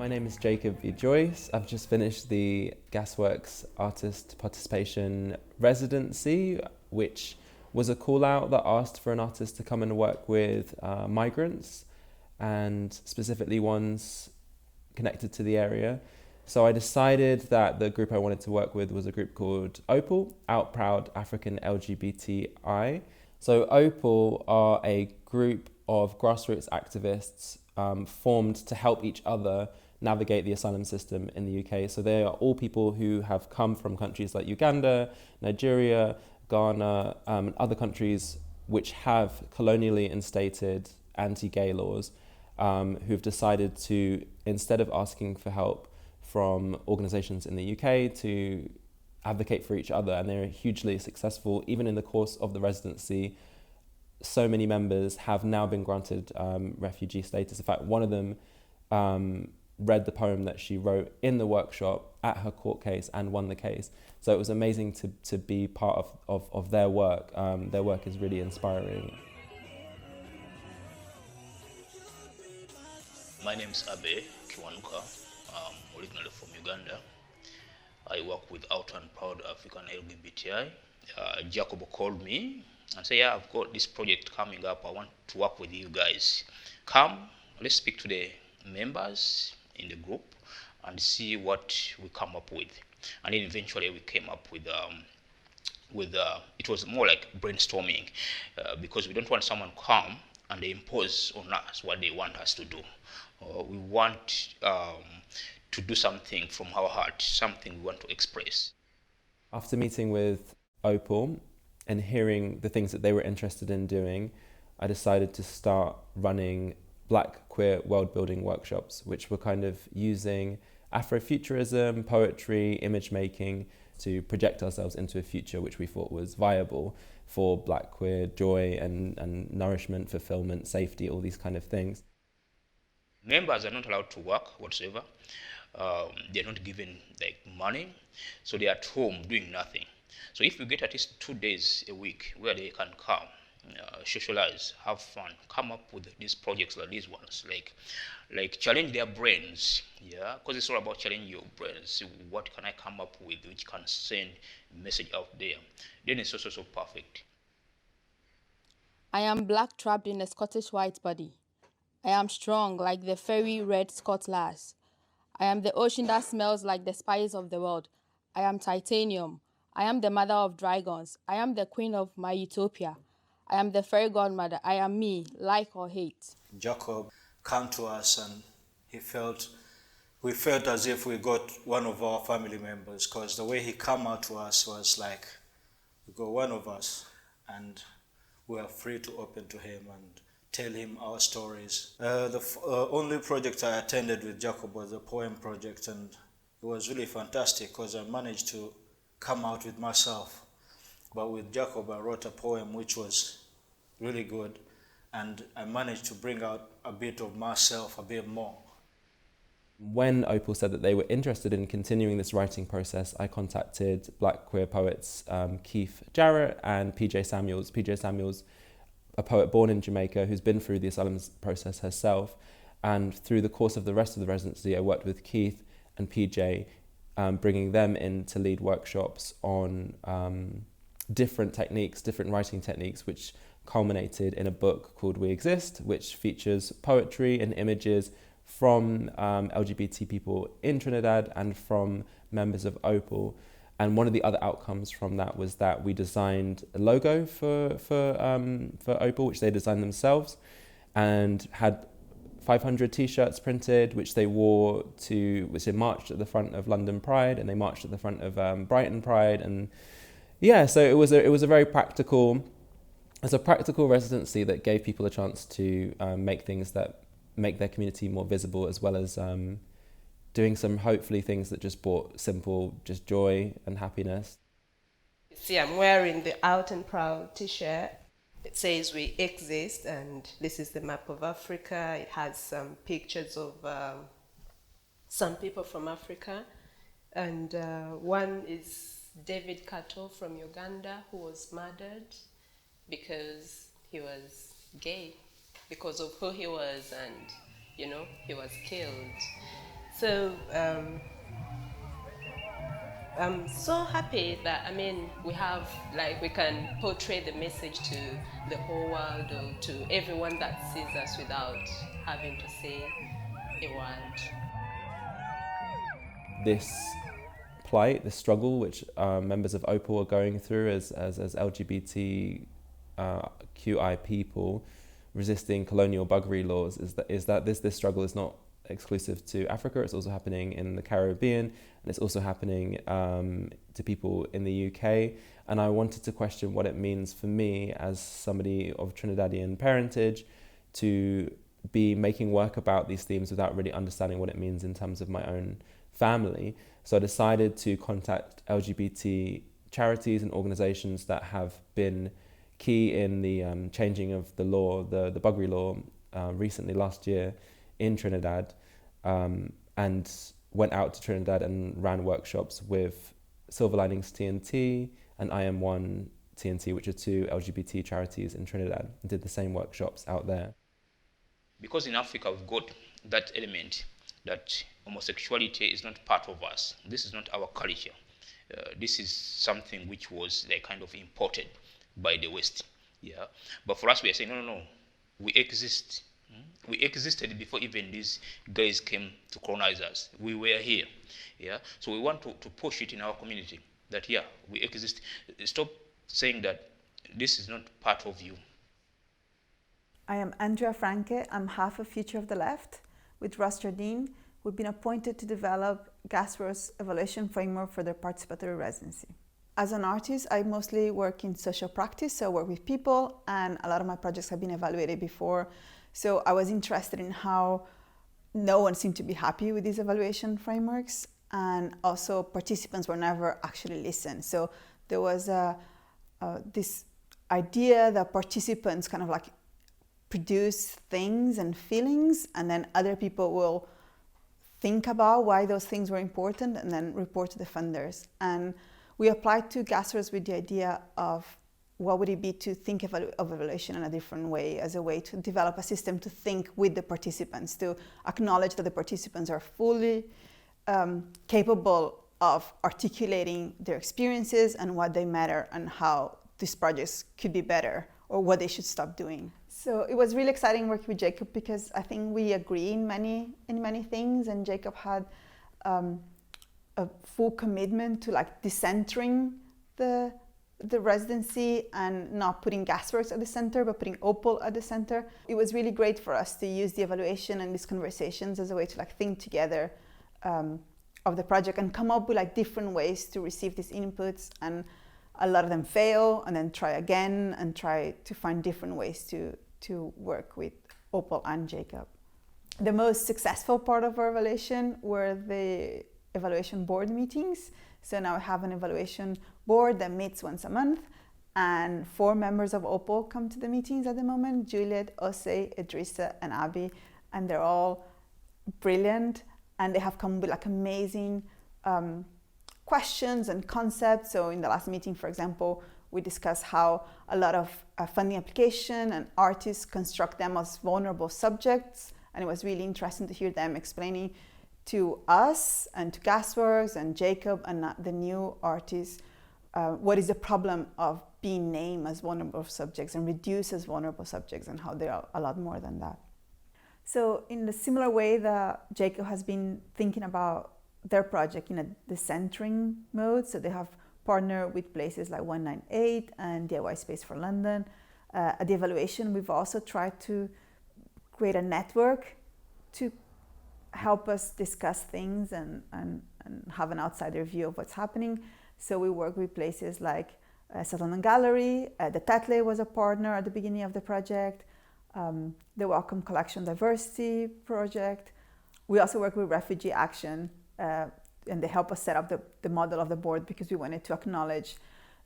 My name is Jacob V Joyce. I've just finished the Gasworks Artist Participation Residency, which was a call out that asked for an artist to come and work with migrants and specifically ones connected to the area. So I decided that the group I wanted to work with was a group called OPAL, Out Proud African LGBTI. So OPAL are a group of grassroots activists formed to help each other navigate the asylum system in the UK. So they are all people who have come from countries like Uganda, Nigeria, Ghana, other countries which have colonially instated anti-gay laws, who've decided to, instead of asking for help from organisations in the UK, to advocate for each other. And they're hugely successful. Even in the course of the residency, so many members have now been granted refugee status. In fact, one of them read the poem that she wrote in the workshop at her court case and won the case. So it was amazing to be part of their work. Their work is really inspiring. My name is Abe Kiwanuka. I'm originally from Uganda. I work with Out and Proud African LGBTI. Jacob called me and said, yeah, I've got this project coming up. I want to work with you guys. Come, let's speak to the members in the group and see what we come up with. And then eventually we came up with it was more like brainstorming because we don't want someone to come and they impose on us what they want us to do. We want to do something from our heart, something we want to express. After meeting with OPAL and hearing the things that they were interested in doing, I decided to start running Black queer world building workshops, which were kind of using Afrofuturism, poetry, image making to project ourselves into a future which we thought was viable for Black queer joy and nourishment, fulfillment, safety, all these kind of things. Members are not allowed to work whatsoever. They're not given like money, so they're at home doing nothing. So if we get at least 2 days a week where they can come, socialize, have fun, come up with these projects like these ones, like challenge their brains, yeah, because it's all about challenging your brains. See, what can I come up with which can send a message out there? Then it's also so perfect. I am black trapped in a Scottish white body. I am strong like the fairy red Scot lass. I am the ocean that smells like the spice of the world. I am titanium. I am the mother of dragons. I am the queen of my utopia. I am the fairy godmother. I am me, like or hate. Jacob came to us and we felt as if we got one of our family members, because the way he came out to us was like, we got one of us, and we are free to open to him and tell him our stories. The only project I attended with Jacob was the poem project, and it was really fantastic because I managed to come out with myself. But with Jacob, I wrote a poem which was really good, and I managed to bring out a bit of myself, a bit more. When OPAL said that they were interested in continuing this writing process, I contacted Black queer poets Keith Jarrett and PJ Samuels. PJ Samuels, a poet born in Jamaica who's been through the asylum process herself. And through the course of the rest of the residency, I worked with Keith and PJ, bringing them in to lead workshops on different techniques, different writing techniques, which culminated in a book called We Exist, which features poetry and images from LGBT people in Trinidad and from members of OPAL. And one of the other outcomes from that was that we designed a logo for OPAL, which they designed themselves, and had 500 t-shirts printed, which they marched at the front of London Pride, and they marched at the front of Brighton Pride. And yeah, so it was a very practical, it's a practical residency that gave people a chance to make things that make their community more visible, as well as doing some hopefully things that just brought simple just joy and happiness. See, I'm wearing the Out and Proud t-shirt. It says We Exist, and this is the map of Africa. It has some pictures of some people from Africa, and one is David Kato from Uganda, who was murdered because he was gay, because of who he was, and he was killed. So I'm so happy that, I mean, we can portray the message to the whole world or to everyone that sees us without having to say a word. This plight, this struggle which members of OPAL are going through as LGBTQI people resisting colonial buggery laws is that this struggle is not exclusive to Africa. It's also happening in the Caribbean, and it's also happening to people in the UK. And I wanted to question what it means for me as somebody of Trinidadian parentage to be making work about these themes without really understanding what it means in terms of my own family. So I decided to contact LGBT charities and organizations that have been key in the changing of the law, the buggery law, recently last year in Trinidad, and went out to Trinidad and ran workshops with Silver Linings TNT and IM1 TNT, which are two LGBT charities in Trinidad, and did the same workshops out there. Because in Africa we've got that element that homosexuality is not part of us. This is not our culture. This is something which was like kind of imported by the West. Yeah. But for us, we are saying, no. We exist. We existed before even these guys came to colonize us. We were here. Yeah. So we want to push it in our community that, yeah, we exist. Stop saying that this is not part of you. I am Andrea Franke. I'm half of Future of the Left. With Ross Jardine, we've been appointed to develop Gasworks' evaluation framework for their participatory residency. As an artist, I mostly work in social practice, so I work with people, and a lot of my projects have been evaluated before. So I was interested in how no one seemed to be happy with these evaluation frameworks, and also participants were never actually listened. So there was this idea that participants kind of like produce things and feelings, and then other people will think about why those things were important and then report to the funders. And we applied to Gasworks with the idea of what would it be to think of evaluation in a different way, as a way to develop a system to think with the participants, to acknowledge that the participants are fully capable of articulating their experiences and what they matter and how these projects could be better or what they should stop doing. So it was really exciting working with Jacob because I think we agree in many things, and Jacob had a full commitment to like decentering the residency and not putting Gasworks at the center, but putting OPAL at the center. It was really great for us to use the evaluation and these conversations as a way to like think together of the project and come up with like different ways to receive these inputs. And a lot of them fail and then try again and try to find different ways to work with OPAL and Jacob. The most successful part of our evaluation were the evaluation board meetings. So now we have an evaluation board that meets once a month, and 4 members of OPAL come to the meetings at the moment: Juliet, Osei, Idrissa, and Abby, and they're all brilliant, and they have come with like amazing questions and concepts. So in the last meeting, for example, we discussed how a lot of funding application and artists construct them as vulnerable subjects, and it was really interesting to hear them explaining to us and to Gasworks and Jacob and the new artists what is the problem of being named as vulnerable subjects and reduced as vulnerable subjects, and how they are a lot more than that. So in the similar way that Jacob has been thinking about their project in a decentering mode, so they have partnered with places like 198 and DIY Space for London. At the evaluation, we've also tried to create a network to help us discuss things and have an outsider view of what's happening. So we work with places like South London Gallery. The Tetley was a partner at the beginning of the project. The Wellcome Collection Diversity Project. We also work with Refugee Action, and they help us set up the model of the board, because we wanted to acknowledge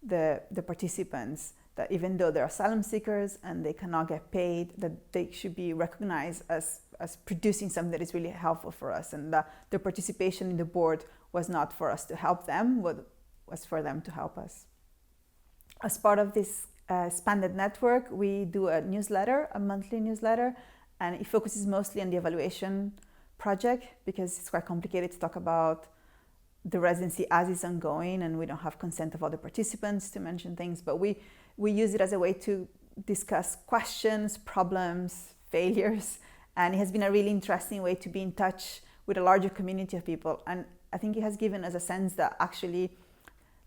the participants, that even though they're asylum seekers and they cannot get paid, that they should be recognized as producing something that is really helpful for us, and that their participation in the board was not for us to help them, but was for them to help us. As part of this expanded network, we do a newsletter, a monthly newsletter, and it focuses mostly on the evaluation project because it's quite complicated to talk about the residency as it's ongoing, and we don't have consent of other participants to mention things, but we use it as a way to discuss questions, problems, failures, and it has been a really interesting way to be in touch with a larger community of people. And I think it has given us a sense that actually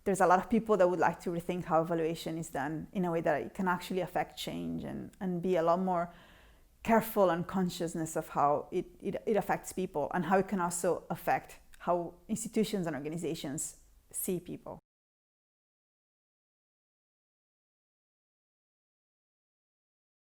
there's a lot of people that would like to rethink how evaluation is done in a way that it can actually affect change and be a lot more careful and consciousness of how it affects people and how it can also affect how institutions and organizations see people.